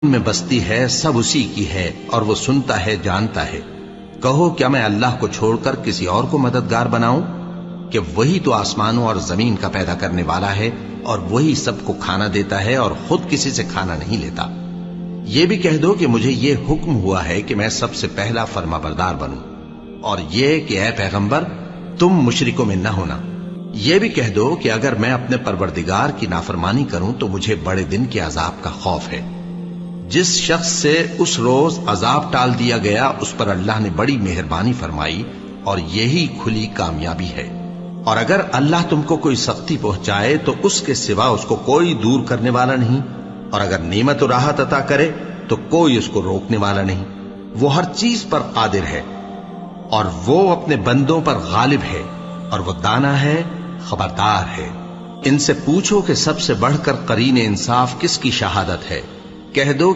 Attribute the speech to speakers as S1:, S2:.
S1: میں بستی ہے سب اسی کی ہے اور وہ سنتا ہے جانتا ہے۔ کہو کیا میں اللہ کو چھوڑ کر کسی اور کو مددگار بناؤں کہ وہی تو آسمانوں اور زمین کا پیدا کرنے والا ہے اور وہی سب کو کھانا دیتا ہے اور خود کسی سے کھانا نہیں لیتا۔ یہ بھی کہہ دو کہ مجھے یہ حکم ہوا ہے کہ میں سب سے پہلا فرما بردار بنوں، اور یہ کہ اے پیغمبر تم مشرکوں میں نہ ہونا۔ یہ بھی کہہ دو کہ اگر میں اپنے پروردگار کی نافرمانی کروں تو مجھے بڑے دن کے عذاب کا خوف ہے۔ جس شخص سے اس روز عذاب ٹال دیا گیا اس پر اللہ نے بڑی مہربانی فرمائی اور یہی کھلی کامیابی ہے۔ اور اگر اللہ تم کو کوئی سختی پہنچائے تو اس کے سوا اس کو کوئی دور کرنے والا نہیں، اور اگر نعمت و راحت عطا کرے تو کوئی اس کو روکنے والا نہیں۔ وہ ہر چیز پر قادر ہے اور وہ اپنے بندوں پر غالب ہے، اور وہ دانا ہے خبردار ہے۔ ان سے پوچھو کہ سب سے بڑھ کر قرین انصاف کس کی شہادت ہے؟ کہہ دو